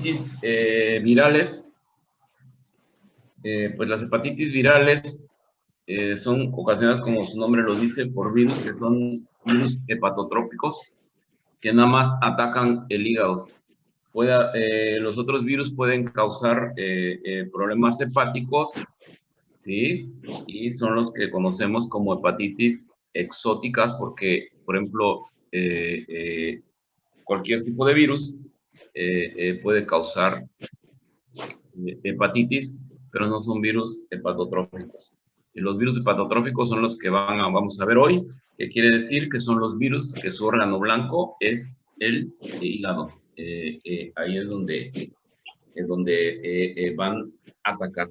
hepatitis virales, pues las hepatitis virales son ocasionadas, como su nombre lo dice, por virus que son virus hepatotrópicos, que nada más atacan el hígado. Los otros virus pueden causar problemas hepáticos, ¿sí? Y son los que conocemos como hepatitis exóticas, porque, por ejemplo, cualquier tipo de virus puede causar hepatitis, pero no son virus hepatotróficos. Y los virus hepatotróficos son los que vamos a ver hoy, que quiere decir que son los virus que su órgano blanco es el hígado. Ahí es donde van a atacar.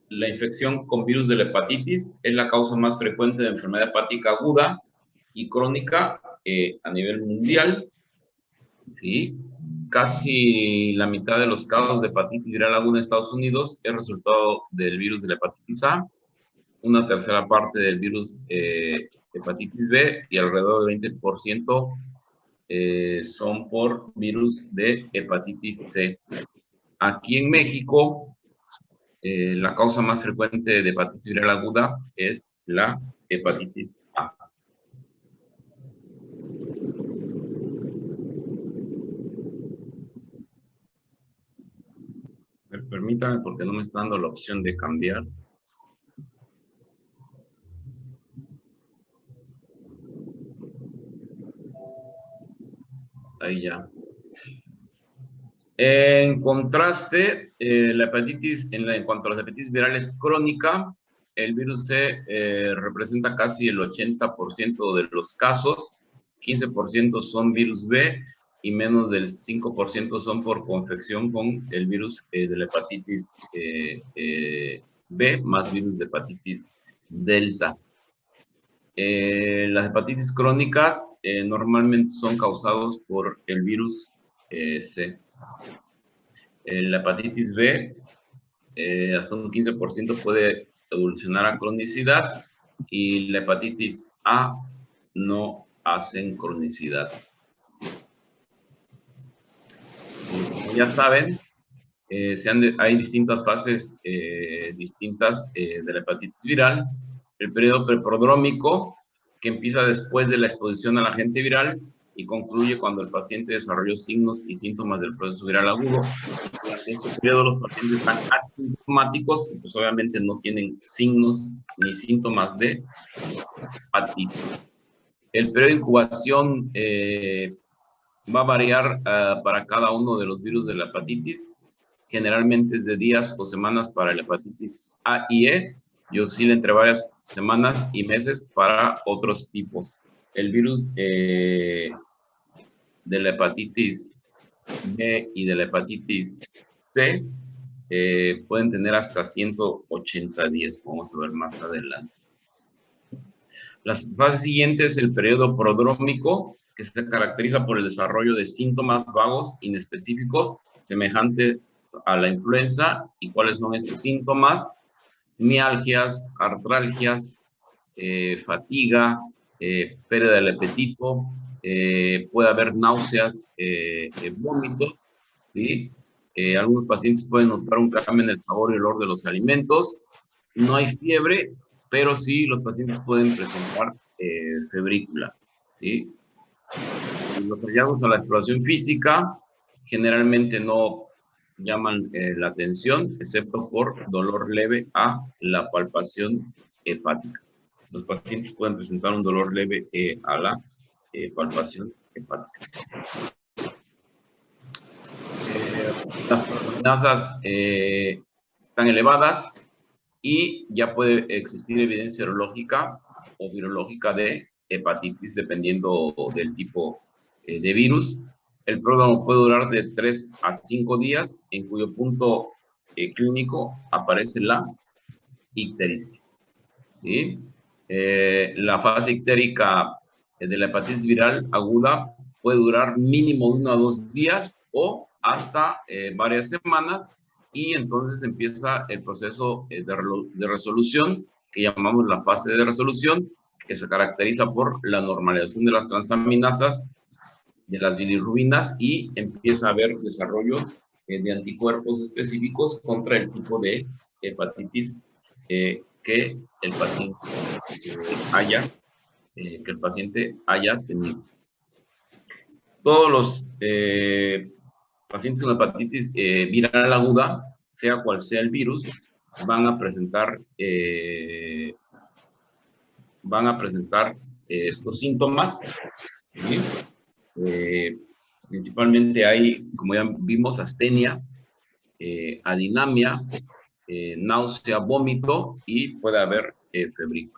La infección con virus de la hepatitis es la causa más frecuente de enfermedad hepática aguda y crónica a nivel mundial, ¿sí? Casi la mitad de los casos de hepatitis viral aguda en Estados Unidos es resultado del virus de la hepatitis A, una tercera parte del virus hepatitis B y alrededor del 20% son por virus de hepatitis C. Aquí en México, la causa más frecuente de hepatitis viral aguda es la hepatitis A. Permítanme porque no me está dando la opción de cambiar. Ahí ya. En contraste, la hepatitis, en cuanto a las hepatitis virales crónica, el virus C representa casi el 80% de los casos, 15% son virus B y menos del 5% son por confección con el virus de la hepatitis B más virus de hepatitis delta. Las hepatitis crónicas normalmente son causados por el virus C. La hepatitis B, hasta un 15% puede evolucionar a cronicidad y la hepatitis A no hacen cronicidad. Como ya saben, hay distintas fases distintas de la hepatitis viral. El periodo preprodrómico, que empieza después de la exposición al agente viral y concluye cuando el paciente desarrolló signos y síntomas del proceso viral agudo. Durante este periodo los pacientes están asintomáticos y pues obviamente no tienen signos ni síntomas de hepatitis. El periodo de incubación va a variar para cada uno de los virus de la hepatitis. Generalmente es de días o semanas para la hepatitis A y E y oscila entre varias semanas y meses para otros tipos. El virus de la hepatitis B y de la hepatitis C pueden tener hasta 180 días, vamos a ver más adelante. La fase siguiente es el periodo prodrómico, que se caracteriza por el desarrollo de síntomas vagos inespecíficos semejantes a la influenza. ¿Y cuáles son estos síntomas? Mialgias, artralgias, fatiga, pérdida del apetito, puede haber náuseas, vómitos, ¿sí? Algunos pacientes pueden notar un cambio en el sabor y olor de los alimentos. No hay fiebre, pero sí los pacientes pueden presentar febrícula, ¿sí? Los hallazgos a la exploración física generalmente no llaman la atención, excepto por dolor leve a la palpación hepática. Los pacientes pueden presentar un dolor leve a la palpación hepática. Las transaminasas están elevadas y ya puede existir evidencia serológica o virológica de hepatitis, dependiendo del tipo de virus. El pródromo puede durar de 3 a 5 días, en cuyo punto clínico aparece la ictericia, ¿sí? La fase ictérica de la hepatitis viral aguda puede durar mínimo 1 a 2 días o hasta varias semanas, y entonces empieza el proceso de resolución, que llamamos la fase de resolución, que se caracteriza por la normalización de las transaminasas de las bilirrubinas y empieza a haber desarrollo de anticuerpos específicos contra el tipo de hepatitis que el paciente haya tenido. Todos los pacientes con hepatitis viral aguda, sea cual sea el virus, van a presentar estos síntomas, ¿sí? Principalmente hay, como ya vimos, astenia, adinamia, náusea, vómito y puede haber febril.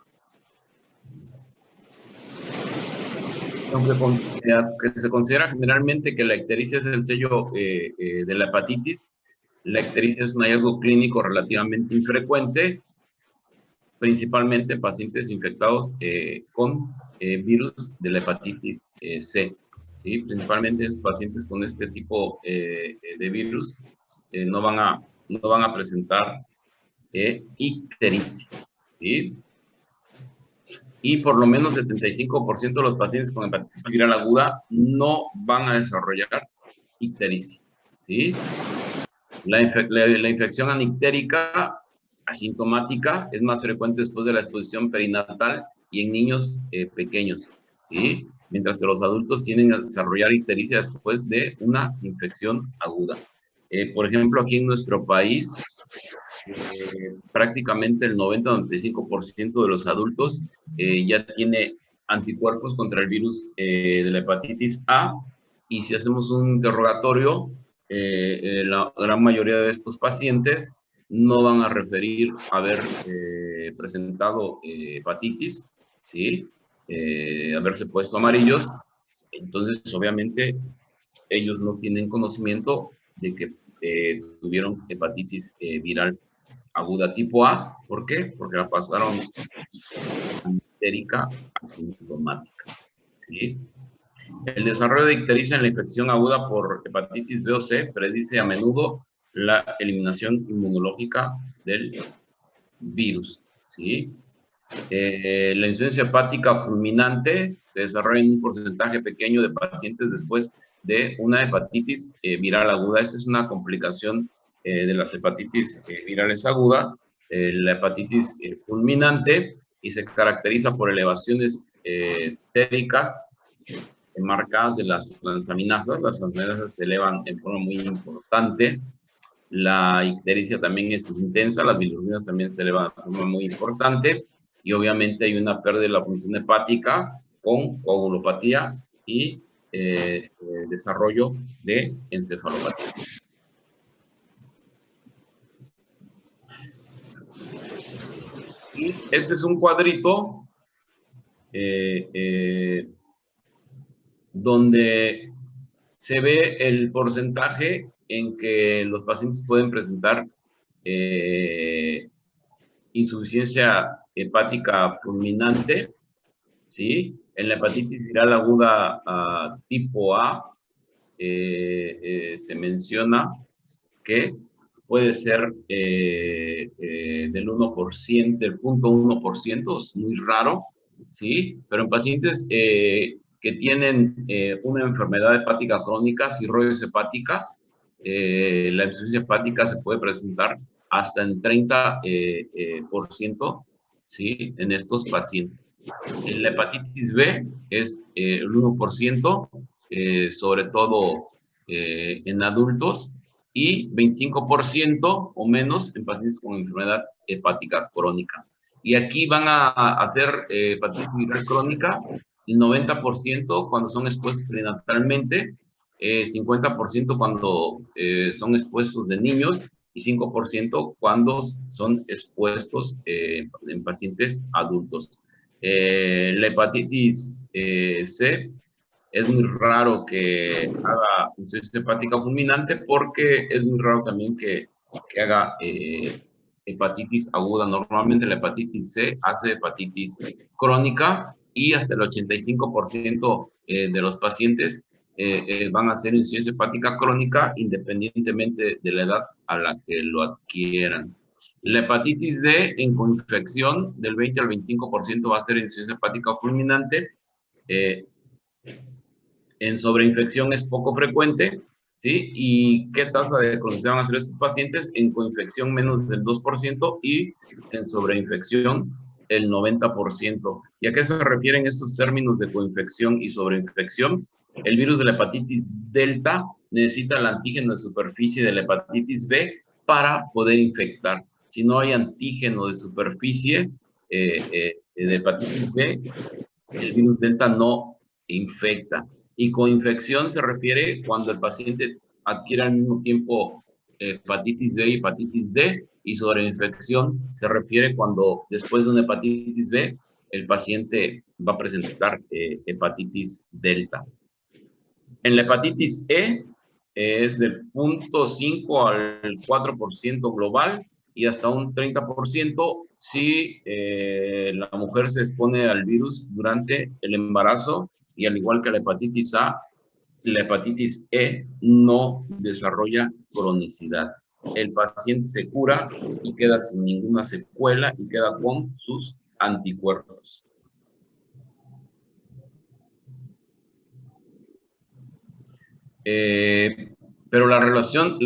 Aunque se considera generalmente que la ictericia es el sello de la hepatitis, la ictericia es un hallazgo clínico relativamente infrecuente, principalmente en pacientes infectados con virus de la hepatitis C. ¿Sí? Principalmente los pacientes con este tipo de virus no van a presentar ictericia. ¿Sí? Y por lo menos 75% de los pacientes con hepatitis viral aguda no van a desarrollar ictericia. ¿Sí? La infección anictérica asintomática es más frecuente después de la exposición perinatal y en niños pequeños, ¿sí? Mientras que los adultos tienden a desarrollar ictericia después de una infección aguda. Por ejemplo, aquí en nuestro país, prácticamente el 90-95% de los adultos ya tiene anticuerpos contra el virus de la hepatitis A, y si hacemos un interrogatorio, la gran mayoría de estos pacientes no van a referir haber presentado hepatitis, ¿sí? Haberse puesto amarillos. Entonces, obviamente, ellos no tienen conocimiento de que tuvieron hepatitis viral aguda tipo A. ¿Por qué? Porque la pasaron ictérica asintomática. ¿Sí? El desarrollo de ictericia en la infección aguda por hepatitis B o C predice a menudo la eliminación inmunológica del virus. ¿Sí? La insuficiencia hepática fulminante se desarrolla en un porcentaje pequeño de pacientes después de una hepatitis viral aguda. Esta es una complicación de las hepatitis virales agudas, la hepatitis fulminante, y se caracteriza por elevaciones séricas marcadas de las transaminasas. Las transaminasas se elevan en forma muy importante. La ictericia también es intensa, las bilirrubinas también se elevan de forma muy importante, y obviamente hay una pérdida de la función hepática con coagulopatía y desarrollo de encefalopatía. Y este es un cuadrito donde se ve el porcentaje en que los pacientes pueden presentar insuficiencia hepática fulminante, ¿sí? En la hepatitis viral aguda tipo A se menciona que puede ser del 1%, del 0.1%, es muy raro, ¿sí? Pero en pacientes que tienen una enfermedad hepática crónica, cirrosis hepática, la insuficiencia hepática se puede presentar hasta en 30%, ¿sí? En estos pacientes. En la hepatitis B es el 1%, sobre todo en adultos, y 25% o menos en pacientes con enfermedad hepática crónica. Y aquí van a hacer hepatitis viral crónica el 90% cuando son expuestos prenatalmente, 50% cuando son expuestos de niños, y 5% cuando son expuestos en pacientes adultos. La hepatitis C es muy raro que haga insuficiencia hepática fulminante, porque es muy raro también que haga hepatitis aguda. Normalmente la hepatitis C hace hepatitis crónica, y hasta el 85% de los pacientes van a hacer insuficiencia hepática crónica independientemente de la edad a la que lo adquieran. La hepatitis D en coinfección del 20 al 25% va a ser insuficiencia hepática fulminante. En sobreinfección es poco frecuente, ¿sí? ¿Y qué tasa de cronicidad van a hacer estos pacientes? En coinfección menos del 2% y en sobreinfección el 90%. ¿Y a qué se refieren estos términos de coinfección y sobreinfección? El virus de la hepatitis delta necesita el antígeno de superficie de la hepatitis B para poder infectar. Si no hay antígeno de superficie de hepatitis B, el virus delta no infecta. Y con infección se refiere cuando el paciente adquiere al mismo tiempo hepatitis B y hepatitis D, y sobreinfección se refiere cuando después de una hepatitis B el paciente va a presentar hepatitis delta. En la hepatitis E es del 0.5 al 4% global y hasta un 30% si la mujer se expone al virus durante el embarazo, y al igual que la hepatitis A, la hepatitis E no desarrolla cronicidad. El paciente se cura y queda sin ninguna secuela y queda con sus anticuerpos. Pero la resolución de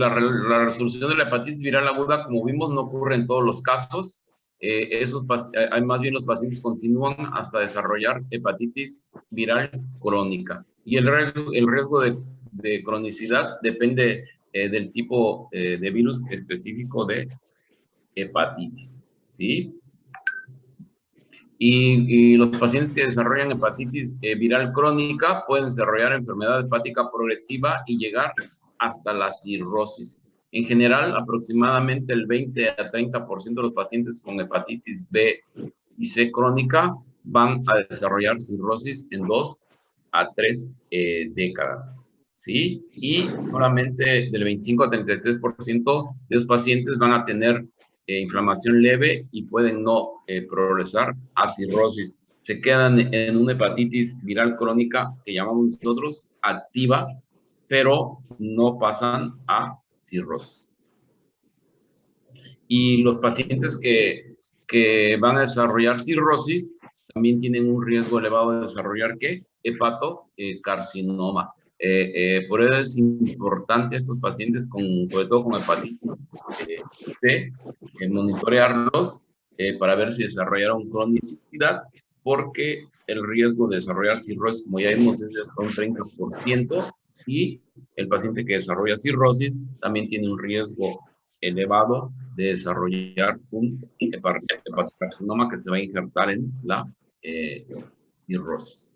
la hepatitis viral aguda, como vimos, no ocurre en todos los casos. Más bien los pacientes continúan hasta desarrollar hepatitis viral crónica. Y el riesgo de cronicidad depende del tipo de virus específico de hepatitis, ¿sí? Y los pacientes que desarrollan hepatitis viral crónica pueden desarrollar enfermedad hepática progresiva y llegar hasta la cirrosis. En general, aproximadamente el 20 a 30% de los pacientes con hepatitis B y C crónica van a desarrollar cirrosis en 2 a 3 décadas. ¿Sí? Y solamente del 25 a 33% de los pacientes van a tener inflamación leve y pueden no progresar a cirrosis. Se quedan en una hepatitis viral crónica que llamamos nosotros activa, pero no pasan a cirrosis. Y los pacientes que van a desarrollar cirrosis también tienen un riesgo elevado de desarrollar ¿qué? Hepatocarcinoma. Por eso es importante estos pacientes, sobre todo con hepatitis C, monitorearlos para ver si desarrollaron cronicidad, porque el riesgo de desarrollar cirrosis, como ya vimos, es de hasta un 30%, y el paciente que desarrolla cirrosis también tiene un riesgo elevado de desarrollar un hepatocarcinoma que se va a injertar en la cirrosis.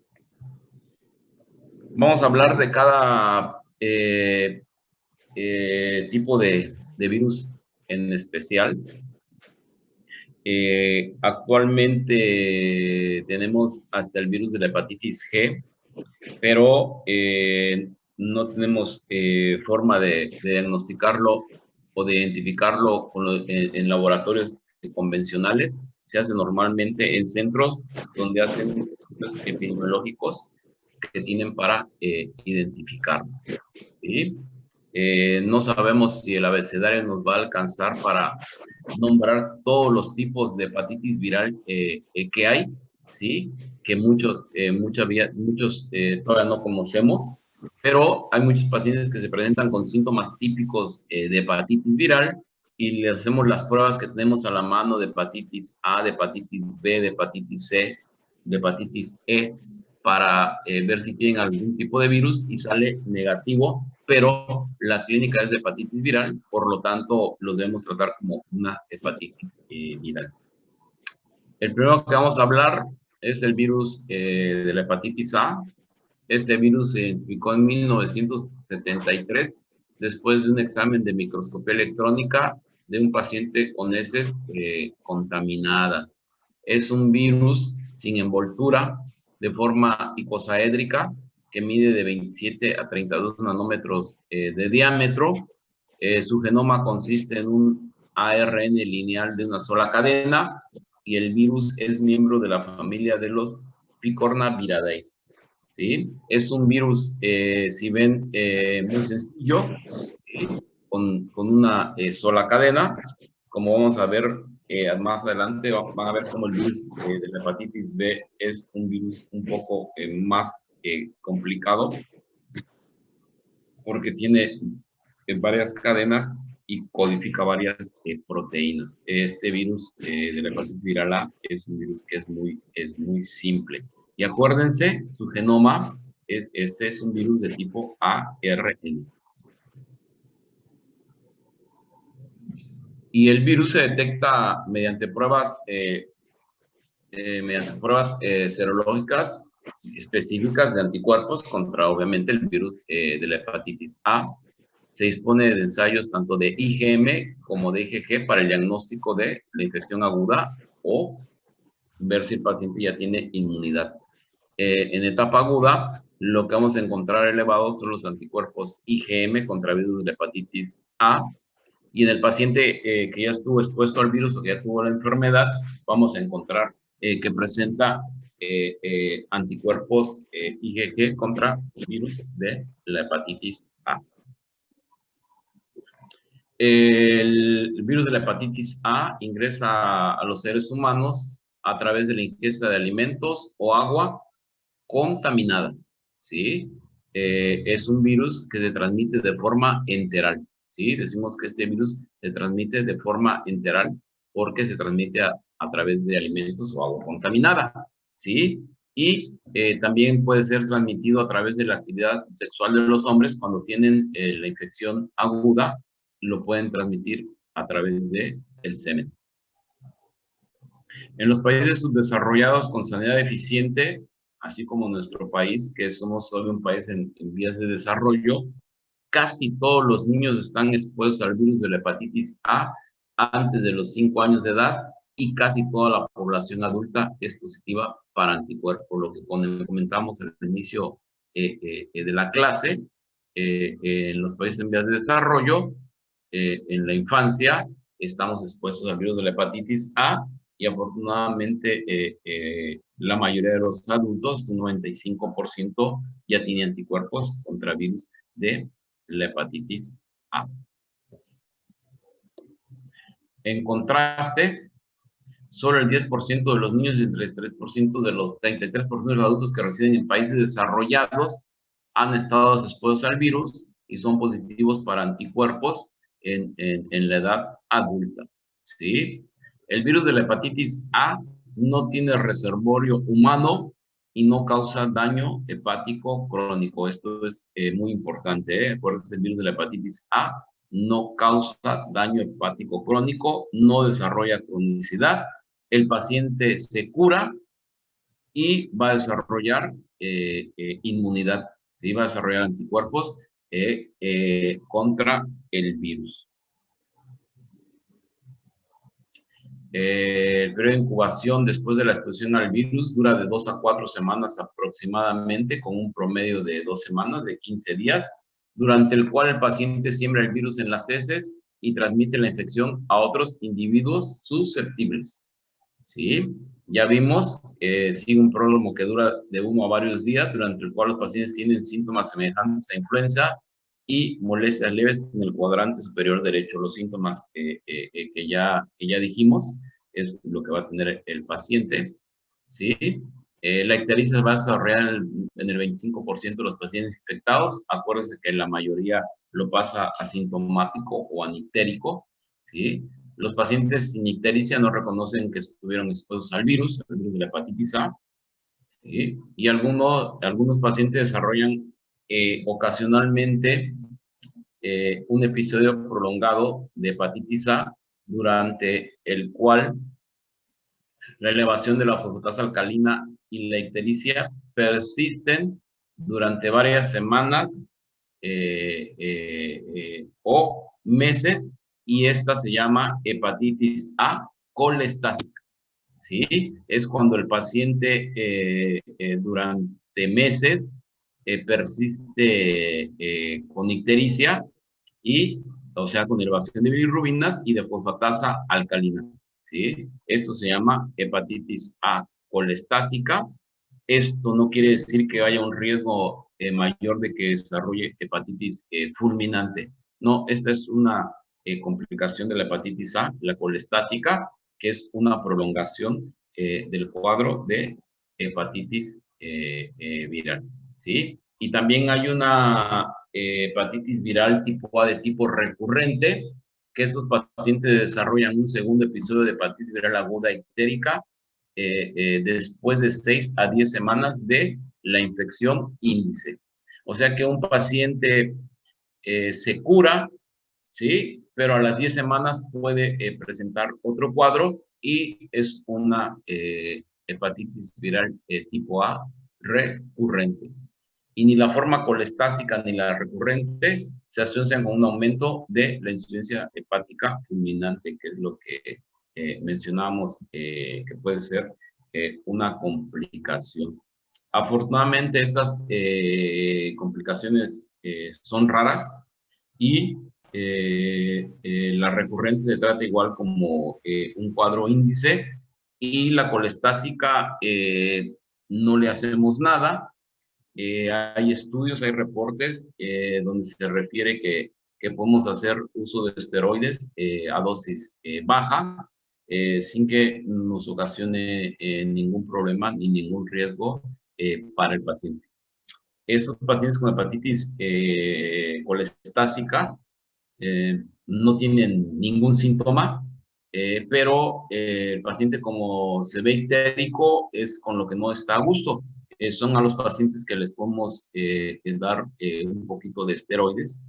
Vamos a hablar de cada tipo de virus en especial. Actualmente tenemos hasta el virus de la hepatitis G, pero no tenemos forma de diagnosticarlo o de identificarlo en laboratorios convencionales. Se hace normalmente en centros donde hacen estudios epidemiológicos que tienen para identificarlo. ¿Sí? No sabemos si el abecedario nos va a alcanzar para nombrar todos los tipos de hepatitis viral que hay, ¿sí? Que muchos todavía no conocemos, pero hay muchos pacientes que se presentan con síntomas típicos de hepatitis viral y le hacemos las pruebas que tenemos a la mano de hepatitis A, de hepatitis B, de hepatitis C, de hepatitis E, para ver si tienen algún tipo de virus y sale negativo, pero la clínica es de hepatitis viral, por lo tanto los debemos tratar como una hepatitis viral. El primero que vamos a hablar es el virus de la hepatitis A. Este virus se identificó en 1973 después de un examen de microscopía electrónica de un paciente con heces contaminadas. Es un virus sin envoltura, de forma icosaédrica, que mide de 27 a 32 nanómetros de diámetro. Su genoma consiste en un ARN lineal de una sola cadena, y el virus es miembro de la familia de los Picornaviridae. ¿Sí? Es un virus, si ven, muy sencillo, ¿sí? con una sola cadena. Como vamos a ver más adelante, van a ver cómo el virus de la hepatitis B es un virus un poco más complicado porque tiene varias cadenas y codifica varias proteínas. Este virus de la hepatitis viral A es un virus que es muy simple. Y acuérdense, su genoma, este es un virus de tipo ARN. Y el virus se detecta mediante pruebas serológicas específicas de anticuerpos contra, obviamente, el virus de la hepatitis A. Se dispone de ensayos tanto de IgM como de IgG para el diagnóstico de la infección aguda o ver si el paciente ya tiene inmunidad. En etapa aguda, lo que vamos a encontrar elevados son los anticuerpos IgM contra virus de la hepatitis A, y en el paciente que ya estuvo expuesto al virus o que ya tuvo la enfermedad, vamos a encontrar que presenta anticuerpos IgG contra el virus de la hepatitis A. El virus de la hepatitis A ingresa a los seres humanos a través de la ingesta de alimentos o agua contaminada, ¿sí? Es un virus que se transmite de forma enteral, ¿sí? Decimos que este virus se transmite de forma enteral porque se transmite a través de alimentos o agua contaminada, ¿sí? Y también puede ser transmitido a través de la actividad sexual de los hombres cuando tienen la infección aguda, lo pueden transmitir a través de el semen. En los países subdesarrollados con sanidad deficiente, así como nuestro país, que somos solo un país en vías de desarrollo, casi todos los niños están expuestos al virus de la hepatitis A antes de los 5 años de edad y casi toda la población adulta es positiva para anticuerpos, lo que comentamos al inicio de la clase. En los países en vías de desarrollo, en la infancia, estamos expuestos al virus de la hepatitis A y afortunadamente la mayoría de los adultos, un 95%, ya tiene anticuerpos contra virus de la hepatitis A. En contraste, solo el 10% de los niños y el 33% de los 33% de los adultos que residen en países desarrollados han estado expuestos al virus y son positivos para anticuerpos en la edad adulta, ¿sí? El virus de la hepatitis A no tiene reservorio humano y no causa daño hepático crónico. Esto es muy importante, ¿eh? Acuérdense, el virus de la hepatitis A no causa daño hepático crónico, no desarrolla cronicidad, el paciente se cura y va a desarrollar inmunidad, ¿sí? Va a desarrollar anticuerpos contra el virus. El periodo de incubación después de la exposición al virus dura de 2 a 4 semanas aproximadamente, con un promedio de 2 semanas, de 15 días, durante el cual el paciente siembra el virus en las heces y transmite la infección a otros individuos susceptibles, ¿sí? Ya vimos, sigue un prólogo que dura de 1 a varios días, durante el cual los pacientes tienen síntomas semejantes a influenza y molestias leves en el cuadrante superior derecho. Los síntomas que ya dijimos es lo que va a tener el paciente, ¿sí? La ictericia va a desarrollar en el 25% de los pacientes infectados. Acuérdense que la mayoría lo pasa asintomático o anictérico, ¿sí? Los pacientes sin ictericia no reconocen que estuvieron expuestos al virus de la hepatitis A, ¿sí? Y algunos pacientes desarrollan ocasionalmente un episodio prolongado de hepatitis A, durante el cual la elevación de la fosfatasa alcalina y la ictericia persisten durante varias semanas o meses, y esta se llama hepatitis A colestásica, ¿sí? Es cuando el paciente durante meses persiste con ictericia y, o sea, con elevación de bilirrubinas y de fosfatasa alcalina, ¿sí? Esto se llama hepatitis A colestásica. Esto no quiere decir que haya un riesgo mayor de que desarrolle hepatitis fulminante. No, esta es una complicación de la hepatitis A, la colestásica, que es una prolongación del cuadro de hepatitis viral, ¿sí? Y también hay una hepatitis viral tipo A de tipo recurrente, que esos pacientes desarrollan un segundo episodio de hepatitis viral aguda ictérica después de 6 a 10 semanas de la infección índice. O sea que un paciente se cura, ¿sí? Pero a las 10 semanas puede presentar otro cuadro y es una hepatitis viral tipo A recurrente. Y ni la forma colestásica ni la recurrente se asocian con un aumento de la insuficiencia hepática fulminante, que es lo que mencionamos que puede ser una complicación. Afortunadamente, estas complicaciones son raras y la recurrente se trata igual como un cuadro índice y la colestásica no le hacemos nada. Hay estudios, hay reportes donde se refiere que podemos hacer uso de esteroides a dosis baja sin que nos ocasione ningún problema ni ningún riesgo para el paciente. Esos pacientes con hepatitis colestásica no tienen ningún síntoma, pero el paciente como se ve ictérico es con lo que no está a gusto. Son a los pacientes que les podemos dar un poquito de esteroides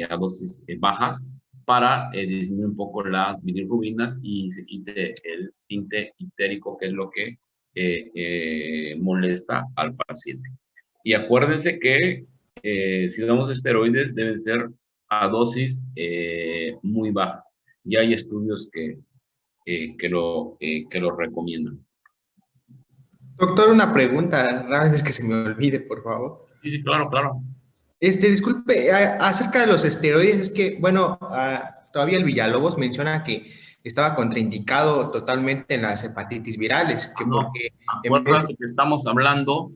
a dosis bajas para disminuir un poco las bilirrubinas y se quite el tinte ictérico, que es lo que molesta al paciente. Y acuérdense que si damos esteroides deben ser a dosis muy bajas. Ya hay estudios que lo recomiendan. Doctor, una pregunta, a veces que se me olvide, por favor. Sí, sí, claro, claro. Disculpe, acerca de los esteroides, es que, bueno, todavía el Villalobos menciona que estaba contraindicado totalmente en las hepatitis virales, que No, porque en vez... acuérdate que estamos hablando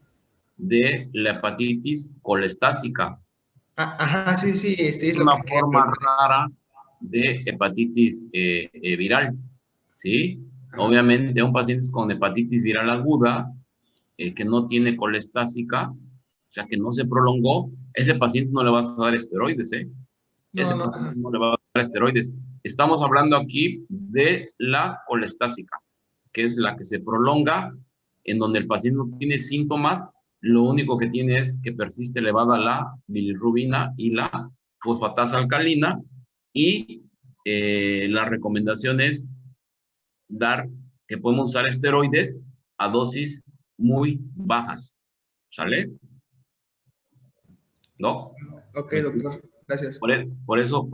de la hepatitis colestásica. Ajá, sí, sí, Es es lo una que quería forma preguntar. rara de hepatitis viral, ¿sí? Obviamente, un paciente con hepatitis viral aguda que no tiene colestásica, o sea, que no se prolongó, ese paciente no le vas a dar esteroides, ¿eh? No, Ese no, paciente no le va a dar esteroides. Estamos hablando aquí de la colestásica, que es la que se prolonga, en donde el paciente no tiene síntomas, lo único que tiene es que persiste elevada la bilirrubina y la fosfatasa alcalina, y la recomendación es dar, que podemos usar esteroides a dosis muy bajas, ¿sale? ¿No? ok, ¿Me explico? doctor, gracias. Por eso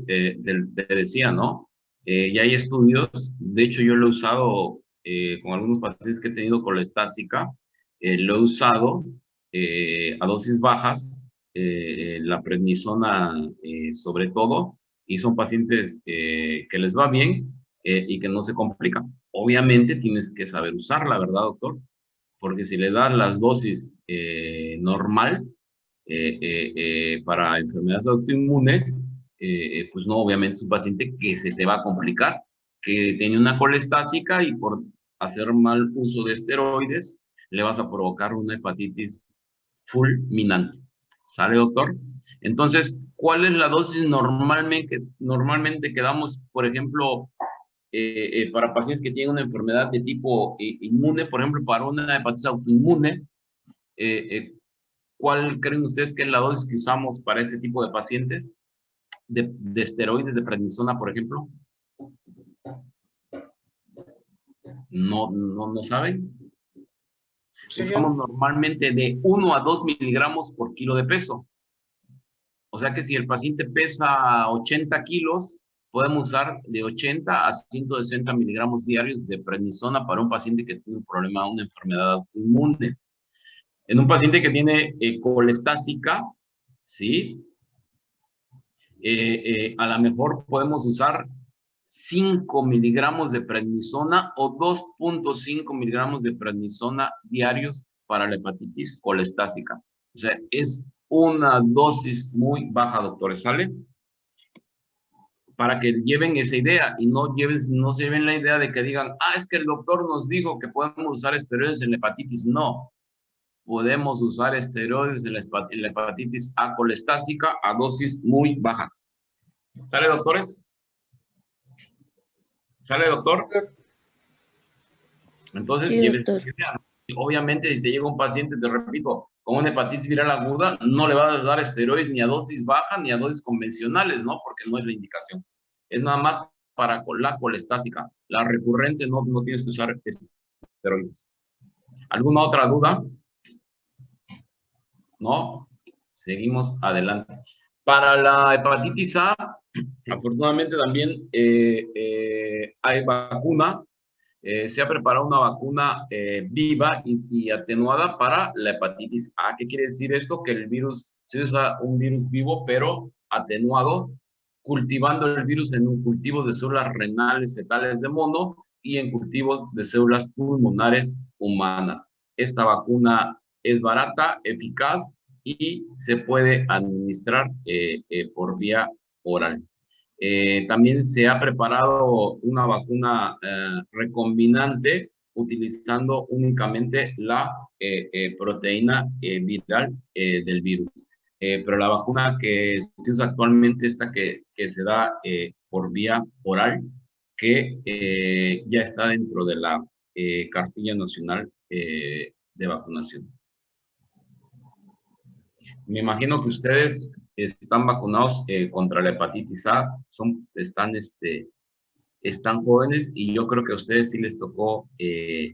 te decía, ¿no? Ya hay estudios, de hecho yo lo he usado con algunos pacientes que he tenido colestásica, lo he usado a dosis bajas, la prednisona sobre todo, y son pacientes que les va bien y que no se complican. Obviamente tienes que saber usarla, ¿verdad, doctor? Porque si le das las dosis normal, para enfermedades autoinmunes, pues no, obviamente es un paciente que se te va a complicar, que tiene una colestásica y por hacer mal uso de esteroides le vas a provocar una hepatitis fulminante. ¿Sale, doctor? Entonces, ¿cuál es la dosis normalmente que damos, por ejemplo, para pacientes que tienen una enfermedad de tipo inmune, por ejemplo, para una hepatitis autoinmune? ¿Cuál creen ustedes que es la dosis que usamos para ese tipo de pacientes? De esteroides, de prednisona, por ejemplo. No saben. Usamos Serían, normalmente de 1 a 2 miligramos por kilo de peso. O sea que si el paciente pesa 80 kilos, podemos usar de 80 a 160 miligramos diarios de prednisona para un paciente que tiene un problema, una enfermedad autoinmune. En un paciente que tiene colestásica, ¿sí? A lo mejor podemos usar 5 miligramos de prednisona o 2.5 miligramos de prednisona diarios para la hepatitis colestásica. O sea, es una dosis muy baja, doctores, ¿sale? Para que lleven esa idea y no se lleven la idea de que digan, es que el doctor nos dijo que podemos usar esteroides en la hepatitis. No, podemos usar esteroides en la hepatitis A colestásica a dosis muy bajas. ¿Sale, doctores? ¿Sale, doctor? Entonces, Sí, doctor. obviamente, si te llega un paciente, te repito, con una hepatitis viral aguda, no le vas a dar esteroides ni a dosis bajas ni a dosis convencionales, ¿no? Porque no es la indicación. Es nada más para la colestásica. La recurrente no tienes que usar esteroides. ¿Alguna otra duda? ¿No? Seguimos adelante. Para la hepatitis A, afortunadamente también hay vacuna. Se ha preparado una vacuna viva y atenuada para la hepatitis A. ¿Qué quiere decir esto? Que el virus, se usa un virus vivo, pero atenuado, cultivando el virus en un cultivo de células renales fetales de mono y en cultivos de células pulmonares humanas. Esta vacuna es barata, eficaz y se puede administrar por vía oral. También se ha preparado una vacuna recombinante utilizando únicamente la proteína viral del virus. Pero la vacuna que se usa actualmente, esta que se da por vía oral, que ya está dentro de la cartilla nacional de vacunación. Me imagino que ustedes están vacunados contra la hepatitis A, están jóvenes y yo creo que a ustedes sí les tocó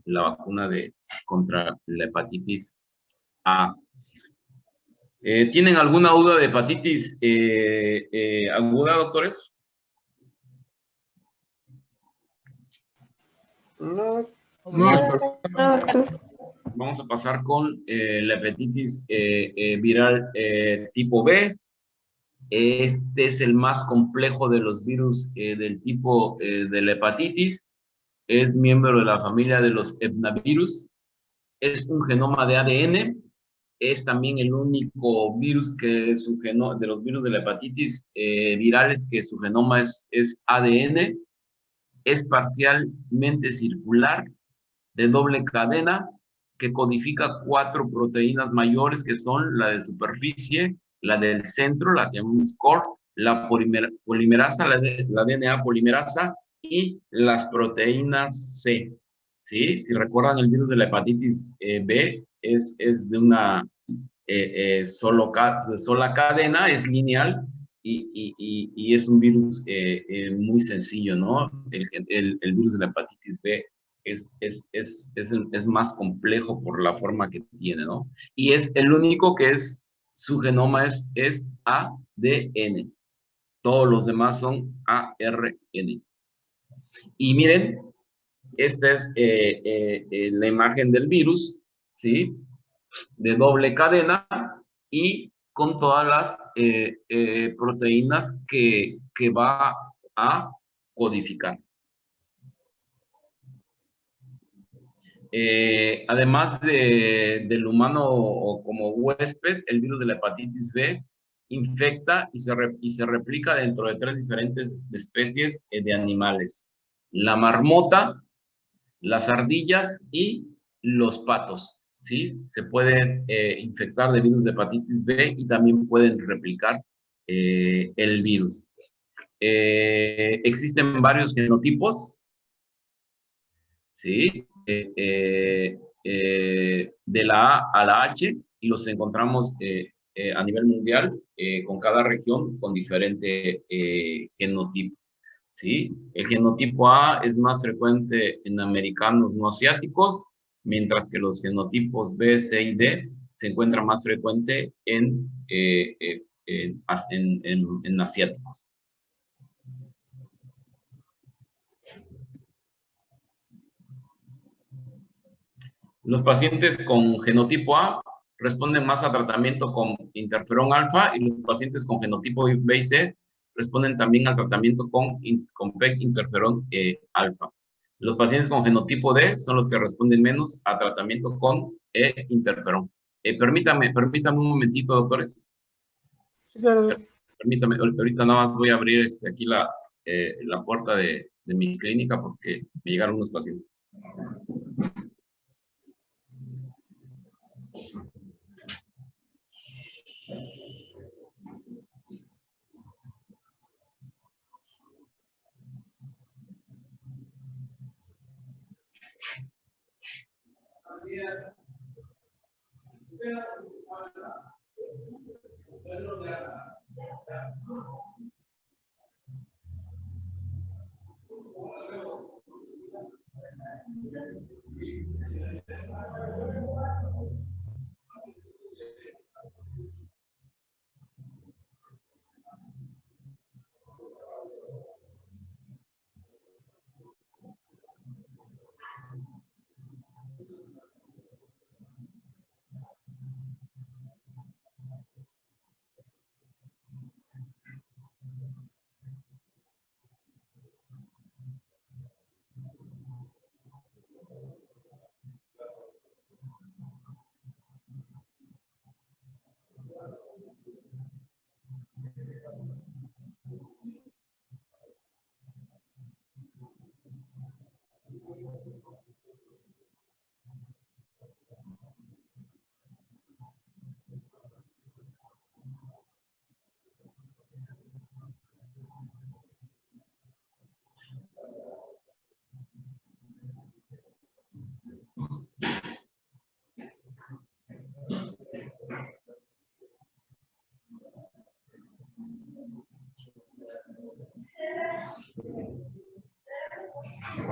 la vacuna contra la hepatitis A. ¿Tienen alguna duda de hepatitis aguda, doctores? No, doctor. Vamos a pasar con la hepatitis viral tipo B. Este es el más complejo de los virus del tipo de la hepatitis. Es miembro de la familia de los etnavirus. Es un genoma de ADN. Es también el único virus que su genoma, de los virus de la hepatitis virales, que su genoma es ADN. Es parcialmente circular, de doble cadena, que codifica 4 proteínas mayores, que son la de superficie, la del centro, la que llamamos core, la polimerasa, la DNA polimerasa y las proteínas C. ¿Sí? Si recuerdan, el virus de la hepatitis B es de una sola cadena, es lineal y es un virus muy sencillo, ¿no? El virus de la hepatitis B es más complejo por la forma que tiene, ¿no? Y es el único que su genoma es ADN. Todos los demás son ARN. Y miren, esta es la imagen del virus, ¿sí? De doble cadena y con todas las proteínas que va a codificar. Además del humano o como huésped, el virus de la hepatitis B infecta y se replica dentro de 3 diferentes especies de animales: la marmota, las ardillas y los patos. ¿Sí? Se pueden infectar de virus de hepatitis B y también pueden replicar el virus. Existen varios genotipos, ¿sí? De la A a la H, y los encontramos a nivel mundial, con cada región con diferente genotipo. ¿Sí? El genotipo A es más frecuente en americanos no asiáticos, mientras que los genotipos B, C y D se encuentran más frecuente en asiáticos. Los pacientes con genotipo A responden más a tratamiento con interferón alfa, y los pacientes con genotipo B y C responden también al tratamiento con PEG interferón alfa. Los pacientes con genotipo D son los que responden menos a tratamiento con interferón. Permítame un momentito, doctores. Sí, claro. Permítame, ahorita nada más voy a abrir aquí la puerta de mi clínica porque me llegaron unos pacientes.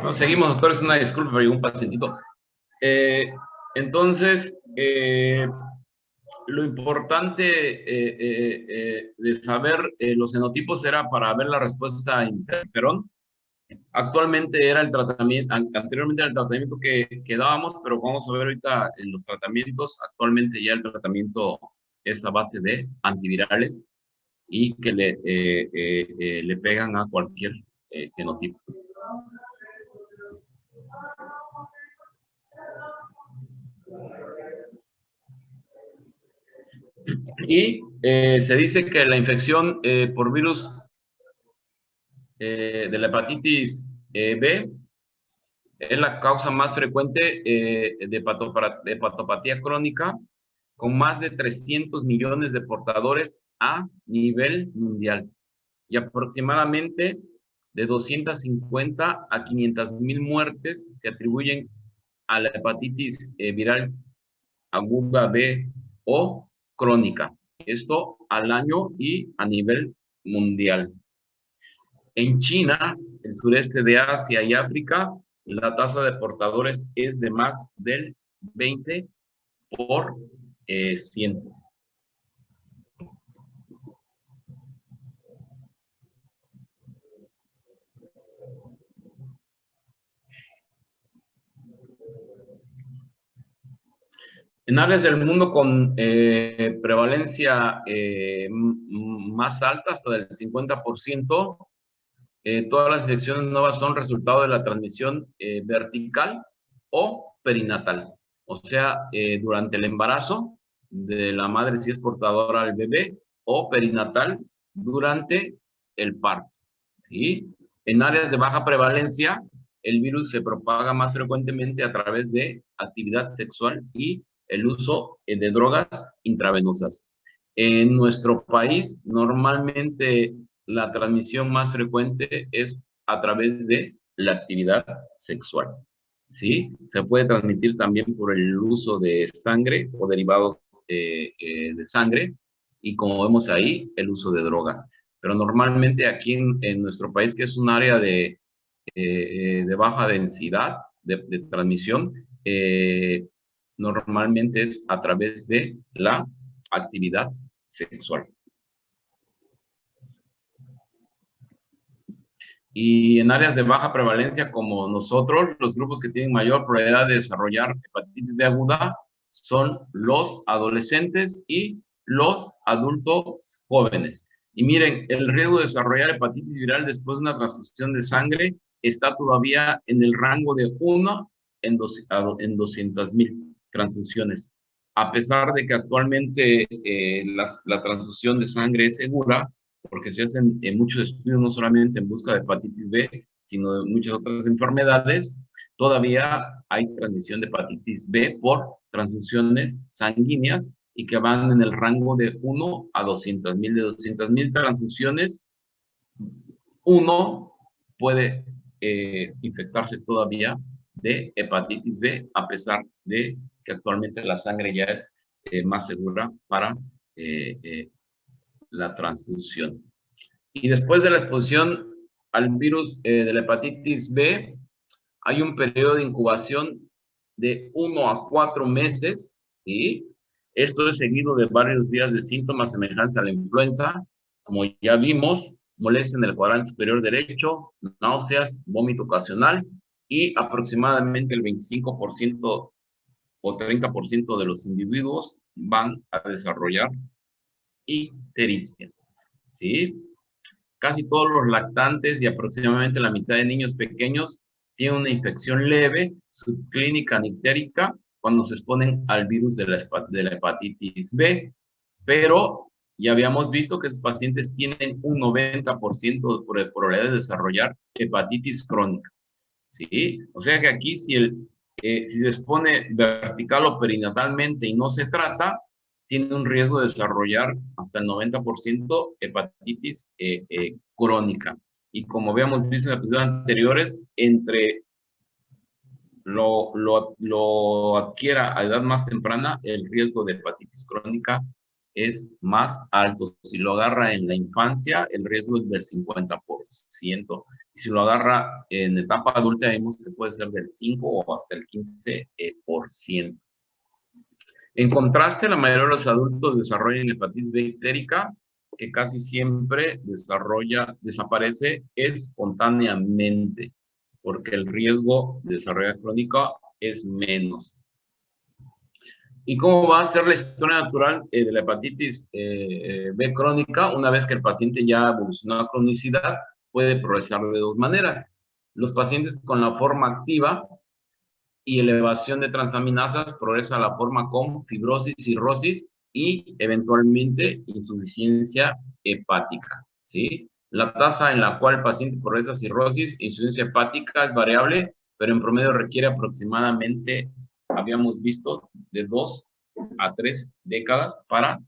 No, seguimos, doctor, es una disculpa, pero llegó un pacientito. Entonces, lo importante de saber los fenotipos era para ver la respuesta a interferón. Actualmente era el tratamiento, anteriormente era el tratamiento que dábamos, pero vamos a ver ahorita en los tratamientos. Actualmente ya el tratamiento es a base de antivirales y que le pegan a cualquier genotipo. Y se dice que la infección por virus de la hepatitis B es la causa más frecuente de hepatopatía crónica, con más de 300 millones de portadores a nivel mundial y aproximadamente de 250 a 500,000 muertes se atribuyen a la hepatitis viral aguda B o crónica. Esto al año y a nivel mundial. En China, el sureste de Asia y África, la tasa de portadores es de más del 20 por 100. En áreas del mundo con prevalencia más alta, hasta del 50%, todas las infecciones nuevas son resultado de la transmisión vertical o perinatal. O sea, durante el embarazo de la madre si es portadora al bebé, o perinatal durante el parto. ¿Sí? En áreas de baja prevalencia, el virus se propaga más frecuentemente a través de actividad sexual y el uso de drogas intravenosas. En nuestro país, normalmente la transmisión más frecuente es a través de la actividad sexual. ¿Sí? Se puede transmitir también por el uso de sangre o derivados de sangre y, como vemos ahí, el uso de drogas. Pero normalmente aquí en nuestro país, que es un área de baja densidad de transmisión, normalmente es a través de la actividad sexual. Y en áreas de baja prevalencia como nosotros, los grupos que tienen mayor probabilidad de desarrollar hepatitis B aguda son los adolescentes y los adultos jóvenes. Y miren, el riesgo de desarrollar hepatitis viral después de una transfusión de sangre está todavía en el rango de 1 en 200,000 transfusiones. A pesar de que actualmente la transfusión de sangre es segura, porque se hacen muchos estudios no solamente en busca de hepatitis B, sino de muchas otras enfermedades, todavía hay transmisión de hepatitis B por transfusiones sanguíneas y que van en el rango de 1 a 200,000. De 200,000 transfusiones, uno puede infectarse todavía de hepatitis B, a pesar de que actualmente la sangre ya es más segura para la transfusión. Y después de la exposición al virus de la hepatitis B, hay un periodo de incubación de 1 a 4 meses, ¿sí? Esto es seguido de varios días de síntomas semejantes a la influenza, como ya vimos, molestia en el cuadrante superior derecho, náuseas, vómito ocasional, y aproximadamente el 25% o 30% de los individuos van a desarrollar ictericia, ¿sí? Casi todos los lactantes y aproximadamente la mitad de niños pequeños tienen una infección leve, subclínica nictérica, cuando se exponen al virus de la hepatitis B, pero ya habíamos visto que los pacientes tienen un 90% de probabilidad de desarrollar hepatitis crónica, ¿sí? O sea que aquí si se expone vertical o perinatalmente y no se trata, tiene un riesgo de desarrollar hasta el 90% hepatitis crónica. Y como habíamos visto en episodios anteriores, entre lo adquiera a edad más temprana, el riesgo de hepatitis crónica es más alto. Si lo agarra en la infancia, el riesgo es del 50%. Y si lo agarra en etapa adulta, vemos que puede ser del 5 o hasta el 15%. En contraste, la mayoría de los adultos desarrollan hepatitis B ictérica, que casi siempre desaparece espontáneamente, porque el riesgo de desarrollar crónica es menos. ¿Y cómo va a ser la historia natural de la hepatitis B crónica? Una vez que el paciente ya evolucionó a cronicidad, puede progresar de dos maneras. Los pacientes con la forma activa y elevación de transaminasas progresa a la forma con fibrosis, cirrosis y eventualmente insuficiencia hepática, ¿sí? La tasa en la cual el paciente progresa cirrosis e insuficiencia hepática es variable, pero en promedio requiere aproximadamente, habíamos visto, de 2 a 3 décadas para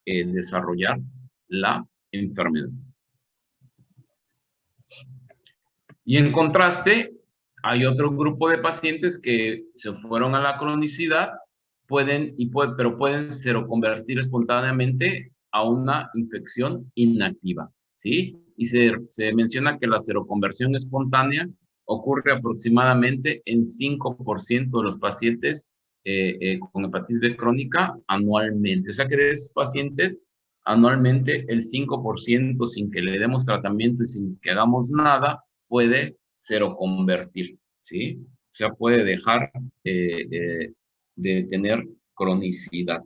desarrollar la enfermedad. Y en contraste, hay otro grupo de pacientes que se fueron a la cronicidad, pero pueden seroconvertir espontáneamente a una infección inactiva, ¿sí? Y se menciona que la seroconversión espontánea ocurre aproximadamente en 5% de los pacientes con hepatitis B crónica anualmente. O sea que de esos pacientes, anualmente el 5%, sin que le demos tratamiento y sin que hagamos nada, puede seroconvertir, ¿sí? O sea, puede dejar de tener cronicidad.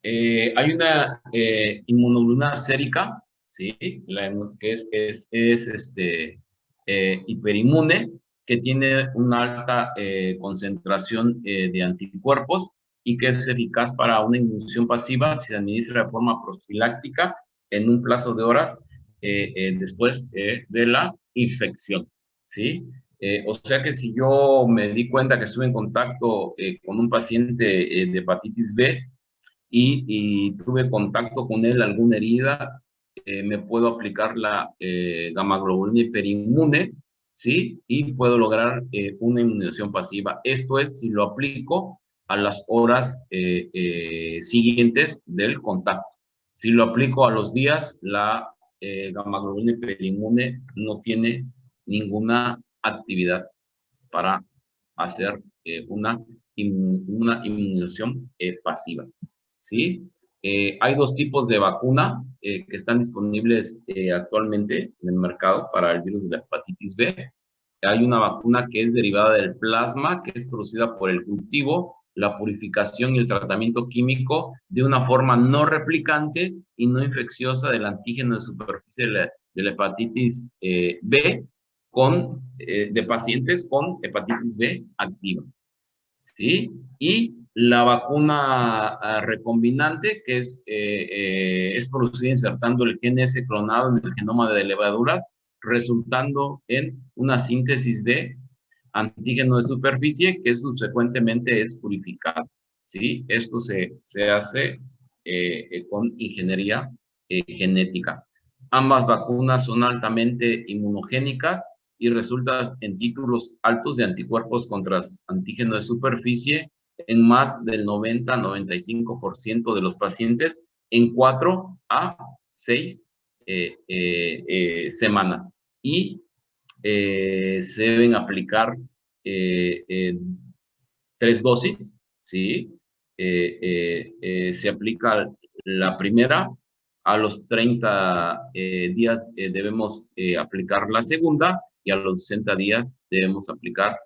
Hay una inmunoglobulina sérica, ¿sí? Que es hiperinmune, que tiene una alta concentración de anticuerpos y que es eficaz para una inmunización pasiva si se administra de forma profiláctica en un plazo de horas después de la infección, ¿sí? O sea que si yo me di cuenta que estuve en contacto con un paciente de hepatitis B y tuve contacto con él, alguna herida, me puedo aplicar la gamma globulina hiperinmune, ¿sí? Y puedo lograr una inmunización pasiva. Esto es si lo aplico a las horas siguientes del contacto. Si lo aplico a los días, la gamma globulina hiperinmune no tiene ninguna actividad para hacer una inmunización pasiva, ¿sí? Hay dos tipos de vacuna que están disponibles actualmente en el mercado para el virus de la hepatitis B. Hay una vacuna que es derivada del plasma, que es producida por el cultivo, la purificación y el tratamiento químico de una forma no replicante y no infecciosa del antígeno de superficie de la hepatitis B de pacientes con hepatitis B activa, ¿sí? Y La vacuna recombinante, que es producida insertando el gen S clonado en el genoma de levaduras, resultando en una síntesis de antígeno de superficie que subsecuentemente es purificado, ¿sí? Esto se hace con ingeniería genética. Ambas vacunas son altamente inmunogénicas y resultan en títulos altos de anticuerpos contra antígeno de superficie en más del 90-95% de los pacientes en 4 a 6 semanas. Y se deben aplicar 3 dosis, ¿sí? Se aplica la primera, a los 30 días debemos aplicar la segunda y a los 60 días debemos aplicar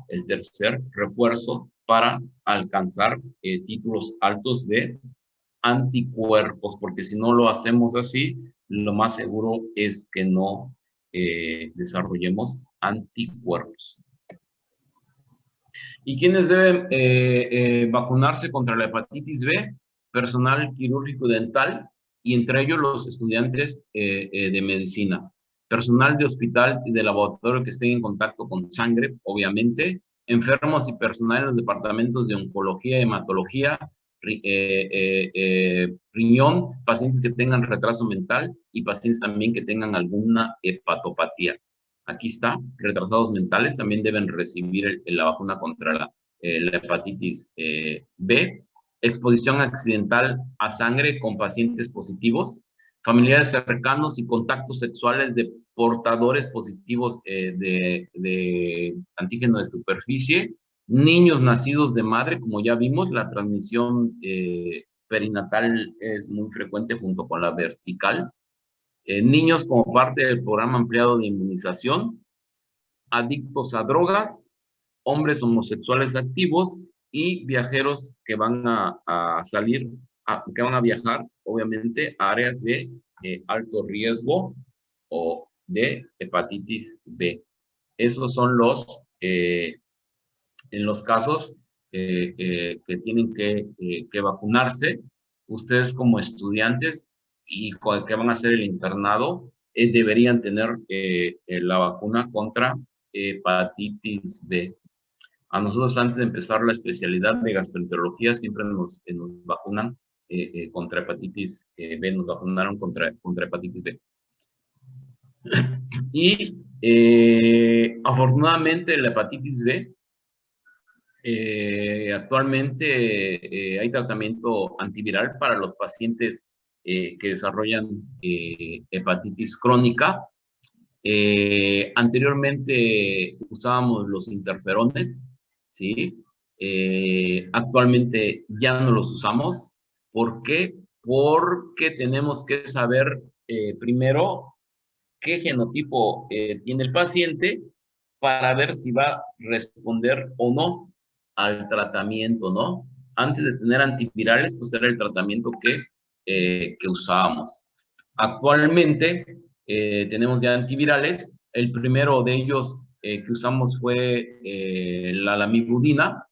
el tercer refuerzo para alcanzar títulos altos de anticuerpos, porque si no lo hacemos así, lo más seguro es que no desarrollemos anticuerpos. ¿Y quiénes deben vacunarse contra la hepatitis B? Personal quirúrgico dental y entre ellos los estudiantes de medicina. Personal de hospital y de laboratorio que estén en contacto con sangre, obviamente. Enfermos y personal en los departamentos de oncología, hematología, riñón, pacientes que tengan retraso mental y pacientes también que tengan alguna hepatopatía. Aquí está, retrasados mentales también deben recibir la vacuna contra la hepatitis B. Exposición accidental a sangre con pacientes positivos, familiares cercanos y contactos sexuales de portadores positivos de antígeno de superficie, niños nacidos de madre, como ya vimos, la transmisión perinatal es muy frecuente junto con la vertical, niños como parte del programa ampliado de inmunización, adictos a drogas, hombres homosexuales activos y viajeros que van a salir, que van a viajar, obviamente, a áreas de alto riesgo o de hepatitis B. Esos son en los casos que tienen que vacunarse. Ustedes como estudiantes y que van a hacer el internado, deberían tener la vacuna contra hepatitis B. A nosotros antes de empezar la especialidad de gastroenterología siempre nos vacunan contra hepatitis B, nos vacunaron contra hepatitis B. Y afortunadamente la hepatitis B, actualmente hay tratamiento antiviral para los pacientes que desarrollan hepatitis crónica. Anteriormente usábamos los interferones, ¿sí? Actualmente ya no los usamos. ¿Por qué? Porque tenemos que saber primero qué genotipo tiene el paciente para ver si va a responder o no al tratamiento, ¿no? Antes de tener antivirales, pues era el tratamiento que usábamos. Actualmente tenemos ya antivirales. El primero de ellos que usamos fue la lamivudina,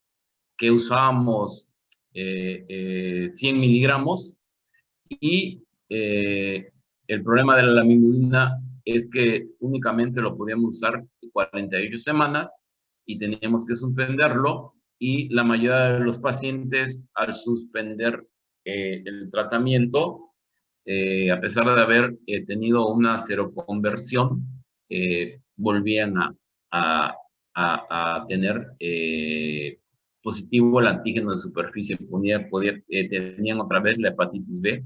que usábamos 100 miligramos. Y el problema de la lamivudina es que únicamente lo podíamos usar 48 semanas y teníamos que suspenderlo. Y la mayoría de los pacientes, al suspender el tratamiento, a pesar de haber tenido una seroconversión, volvían a tener positivo el antígeno de superficie, tenían otra vez la hepatitis B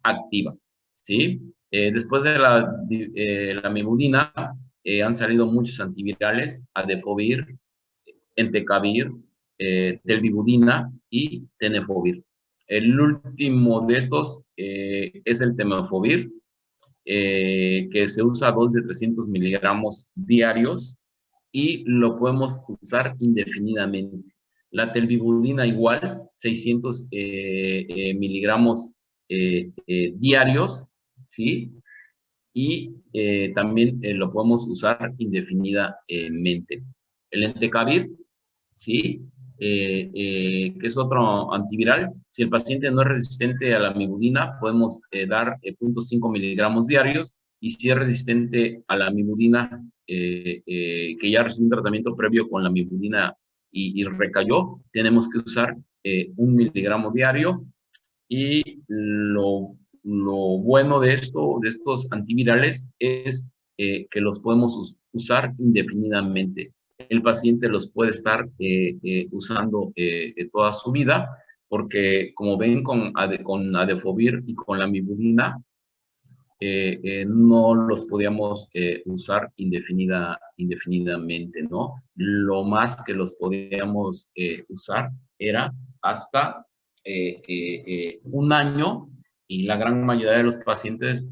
activa, ¿sí? Después de la mivudina, han salido muchos antivirales, adefovir, entecavir, telvibudina y tenofovir. El último de estos es el tenofovir, que se usa a dosis de 300 miligramos diarios y lo podemos usar indefinidamente. La telvibudina igual, 600 miligramos diarios, ¿sí? Y también lo podemos usar indefinidamente. El entecavir, ¿sí? que es otro antiviral. Si el paciente no es resistente a la mibudina, podemos dar 0.5 miligramos diarios, y si es resistente a la mibudina, que ya recibió un tratamiento previo con la mibudina y recayó, tenemos que usar 1 miligramo diario. Y lo bueno de estos antivirales es que los podemos usar indefinidamente. El paciente los puede estar usando toda su vida, porque como ven con Adefovir y con la mibudina, no los podíamos usar indefinidamente, ¿no? Lo más que los podíamos usar era hasta 1 año, y la gran mayoría de los pacientes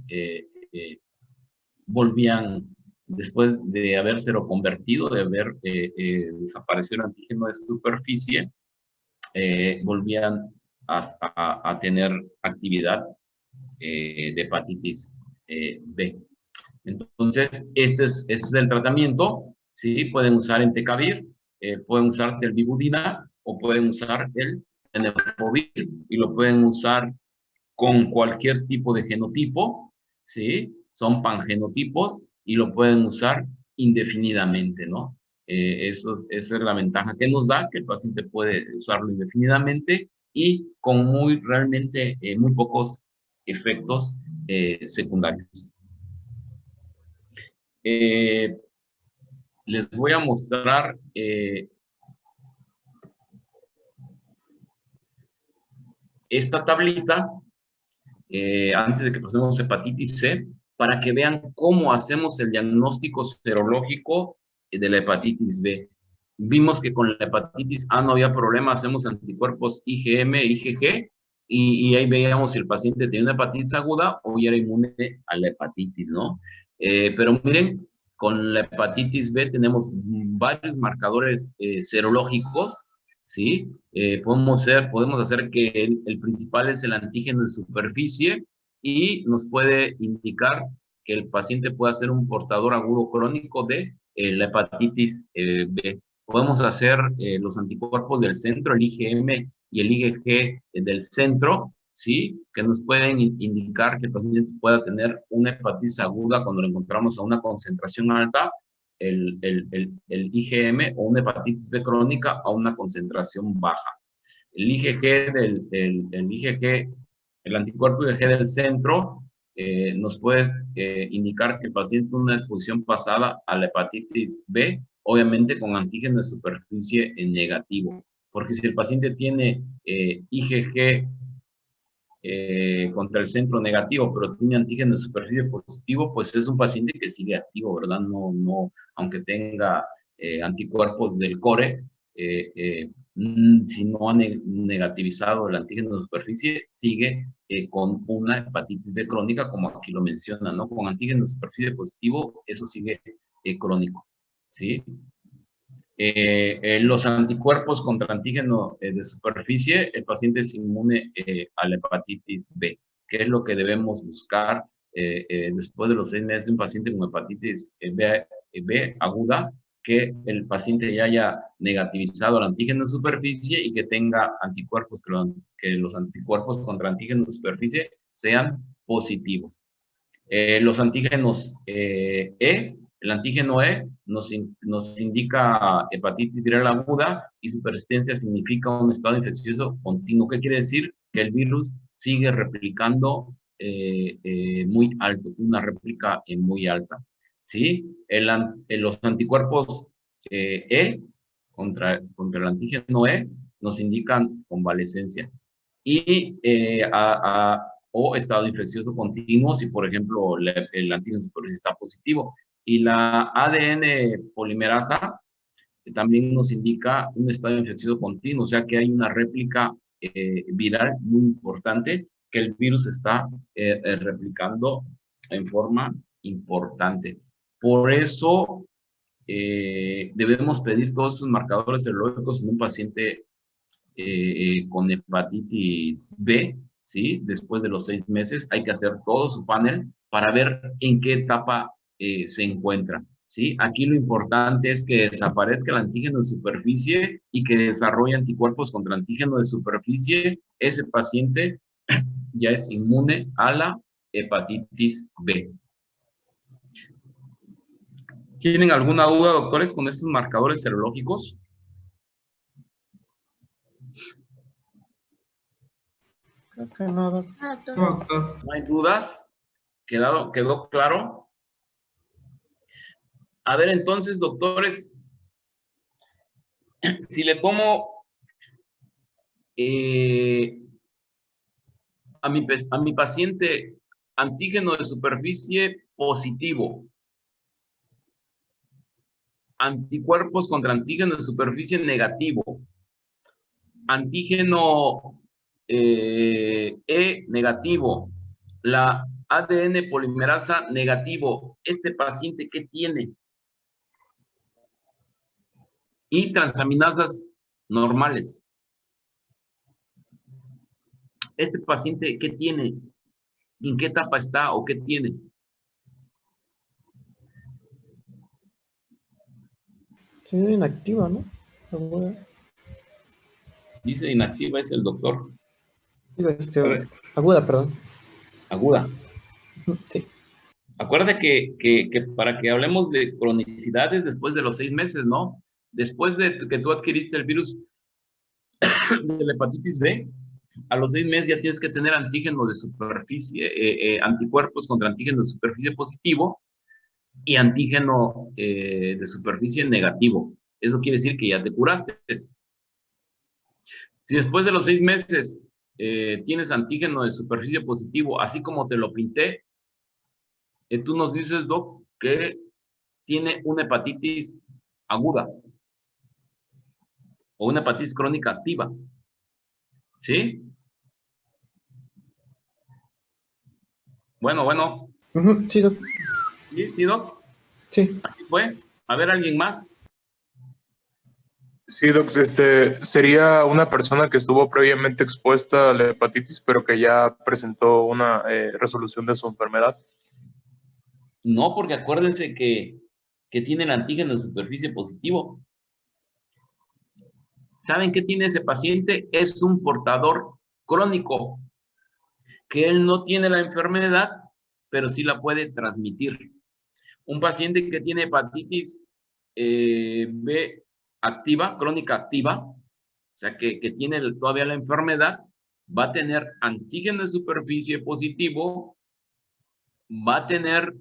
volvían, después de haber seroconvertido, de haber desaparecido el antígeno de superficie, volvían a tener actividad de hepatitis B. Entonces, este es el tratamiento, ¿sí? Pueden usar entecavir, pueden usar telbibudina, o pueden usar el tenofovir, y lo pueden usar con cualquier tipo de genotipo, ¿sí? Son pangenotipos, y lo pueden usar indefinidamente, ¿no? Esa es la ventaja que nos da, que el paciente puede usarlo indefinidamente y con realmente muy pocos efectos secundarios. Les voy a mostrar esta tablita antes de que pasemos a hepatitis C, para que vean cómo hacemos el diagnóstico serológico de la hepatitis B. Vimos que con la hepatitis A no había problema, hacemos anticuerpos IgM, IgG, y ahí veíamos si el paciente tenía una hepatitis aguda o ya era inmune a la hepatitis, ¿no? Pero miren, con la hepatitis B tenemos varios marcadores serológicos, ¿sí? Podemos hacer que el principal es el antígeno de superficie, y nos puede indicar que el paciente puede ser un portador agudo crónico de la hepatitis B. Podemos hacer los anticuerpos del centro, el IgM y el IgG del centro, ¿sí? Que nos pueden indicar que el paciente pueda tener una hepatitis aguda cuando lo encontramos a una concentración alta, el IgM, o una hepatitis B crónica a una concentración baja. El IgG el anticuerpo IgG del centro nos puede indicar que el paciente tiene una exposición pasada a la hepatitis B, obviamente con antígeno de superficie en negativo, porque si el paciente tiene IgG contra el centro negativo, pero tiene antígeno de superficie positivo, pues es un paciente que sigue activo, ¿verdad? No, aunque tenga anticuerpos del core, si no ha negativizado el antígeno de superficie, sigue con una hepatitis B crónica, como aquí lo menciona, ¿no? Con antígeno de superficie positivo, eso sigue crónico, ¿sí? Los anticuerpos contra antígeno de superficie, el paciente es inmune a la hepatitis B, que es lo que debemos buscar después de los 6 meses de un paciente con hepatitis B aguda, que el paciente ya haya negativizado el antígeno de superficie y que tenga anticuerpos, que los anticuerpos contra antígeno de superficie sean positivos. Los antígenos el antígeno E nos indica hepatitis viral aguda, y su persistencia significa un estado infeccioso continuo. ¿Qué quiere decir? Que el virus sigue replicando muy alto, una réplica muy alta, ¿sí? Los anticuerpos contra el antígeno E nos indican convalescencia. Y o estado infeccioso continuo, si por ejemplo el antígeno de superficie está positivo. Y la ADN polimerasa también nos indica un estado infeccioso continuo, o sea que hay una réplica viral muy importante, que el virus está replicando en forma importante. Por eso debemos pedir todos esos marcadores serológicos en un paciente con hepatitis B, ¿sí? Después de los 6 meses hay que hacer todo su panel para ver en qué etapa se encuentra. ¿sí? Aquí lo importante es que desaparezca el antígeno de superficie y que desarrolle anticuerpos contra antígeno de superficie. Ese paciente ya es inmune a la hepatitis B. ¿Tienen alguna duda, doctores, con estos marcadores serológicos? Creo que no, doc. Doctor. ¿No hay dudas? ¿Quedó claro? A ver, entonces, doctores, si le tomo a mi paciente antígeno de superficie positivo, anticuerpos contra antígeno de superficie negativo, antígeno E negativo, la ADN polimerasa negativo, ¿este paciente qué tiene? Y transaminasas normales. ¿Este paciente qué tiene? ¿En qué etapa está o qué tiene? Tiene inactiva, ¿no? Dice inactiva, es el doctor. Digo, A ver. aguda, perdón. Aguda. Sí. Acuérdate que para que hablemos de cronicidades después de los 6 meses, ¿no? Después de que tú adquiriste el virus de la hepatitis B, a los 6 meses ya tienes que tener antígeno de superficie, anticuerpos contra antígeno de superficie positivo y antígeno de superficie negativo. Eso quiere decir que ya te curaste. Si después de los 6 meses tienes antígeno de superficie positivo, así como te lo pinté, tú nos dices, doc, que tiene una hepatitis aguda o una hepatitis crónica activa. ¿Sí? Bueno. Sí, doc. ¿Sí, doc? Sí. Así fue. A ver, ¿alguien más? Sí, Doc, sería una persona que estuvo previamente expuesta a la hepatitis, pero que ya presentó una resolución de su enfermedad. No, porque acuérdense que tiene el antígeno de superficie positivo. ¿Saben qué tiene ese paciente? Es un portador crónico, que él no tiene la enfermedad, pero sí la puede transmitir. Un paciente que tiene hepatitis B activa, crónica activa, o sea, que tiene todavía la enfermedad, va a tener antígeno de superficie positivo, va a tener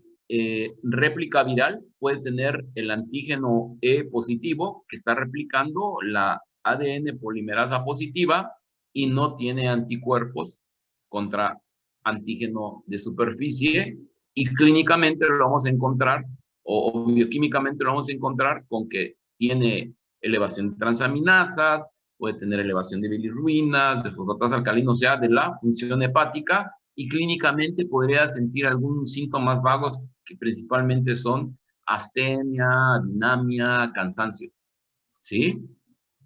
réplica viral, puede tener el antígeno E positivo, que está replicando la ADN polimerasa positiva y no tiene anticuerpos contra antígeno de superficie, y clínicamente lo vamos a encontrar, o bioquímicamente lo vamos a encontrar con que tiene elevación de transaminasas, puede tener elevación de bilirruinas, de fosfatos alcalinos, o sea, de la función hepática, y clínicamente podría sentir algunos síntomas vagos que principalmente son astenia, dinamia, cansancio. ¿Sí?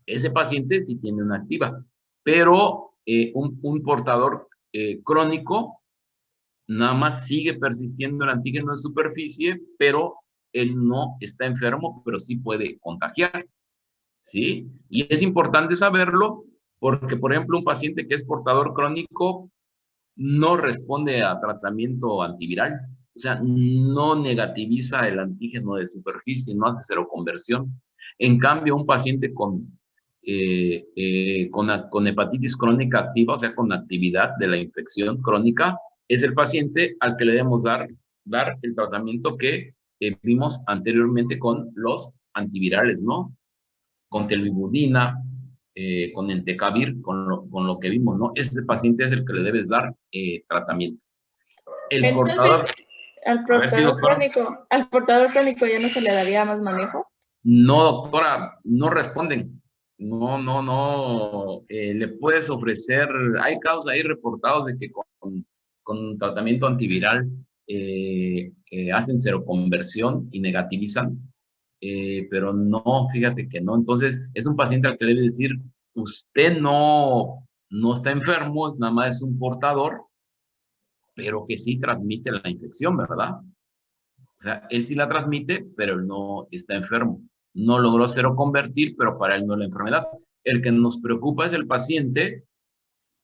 Ese paciente sí tiene una activa, pero un portador crónico nada más sigue persistiendo el antígeno de superficie, pero él no está enfermo, pero sí puede contagiar. ¿Sí? Y es importante saberlo porque, por ejemplo, un paciente que es portador crónico no responde a tratamiento antiviral, o sea, no negativiza el antígeno de superficie, no hace seroconversión. En cambio, un paciente con hepatitis crónica activa, o sea, con actividad de la infección crónica, es el paciente al que le debemos dar el tratamiento que vimos anteriormente con los antivirales, ¿no? Con telvibudina, con entecavir, con lo que vimos, ¿no? Ese paciente es el que le debes dar tratamiento. Entonces, al portador crónico ya no se le daría más manejo. No, doctora, no responden. No. Le puedes ofrecer, hay casos ahí reportados de que con tratamiento antiviral hacen seroconversión y negativizan, pero no, fíjate que no. Entonces, es un paciente al que debe decir, usted no está enfermo, es nada más es un portador, pero que sí transmite la infección, ¿verdad? O sea, él sí la transmite, pero él no está enfermo. No logró seroconvertir, pero para él no es la enfermedad. El que nos preocupa es el paciente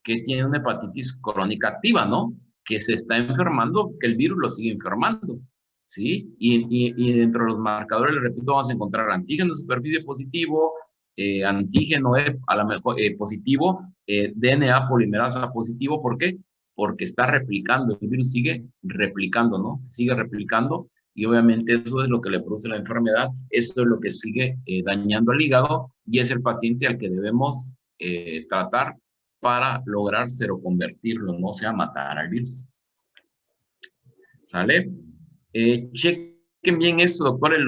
que tiene una hepatitis crónica activa, ¿no? Que se está enfermando, que el virus lo sigue enfermando, ¿sí? Y dentro de los marcadores, les repito, vamos a encontrar antígeno de superficie positivo, antígeno a lo mejor positivo, DNA polimerasa positivo. ¿Por qué? Porque está replicando, el virus sigue replicando, ¿no? Sigue replicando y obviamente eso es lo que le produce la enfermedad, eso es lo que sigue dañando al hígado y es el paciente al que debemos tratar para lograr seroconvertirlo, no sea matar al virus. ¿Sale? Chequen bien esto, doctores,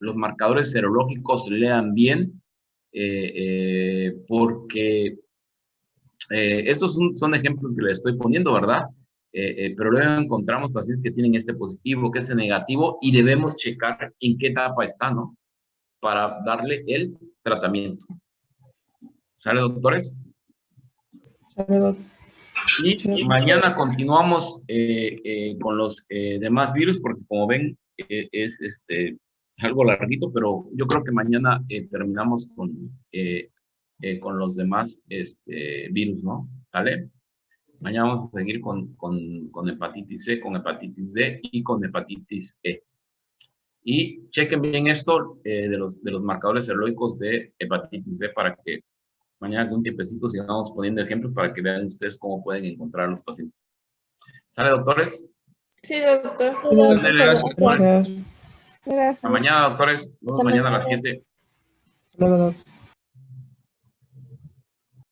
los marcadores serológicos, lean bien, porque estos son ejemplos que les estoy poniendo, ¿verdad? Pero luego encontramos pacientes que tienen este positivo, que es negativo, y debemos checar en qué etapa está, ¿no? Para darle el tratamiento. ¿Sale, doctores? Y mañana continuamos con los demás virus, porque como ven, es algo larguito, pero yo creo que mañana terminamos con los demás virus, ¿no? ¿Sale? Mañana vamos a seguir con hepatitis C, con hepatitis D y con hepatitis E. Y chequen bien esto de los marcadores serológicos de hepatitis B para que mañana con un tiempecito sigamos poniendo ejemplos para que vean ustedes cómo pueden encontrar a los pacientes. ¿Sale, doctores? Sí, doctor. Gracias. Gracias. Hasta mañana, doctores. Nos vemos mañana a las 7. Hasta luego, doctor.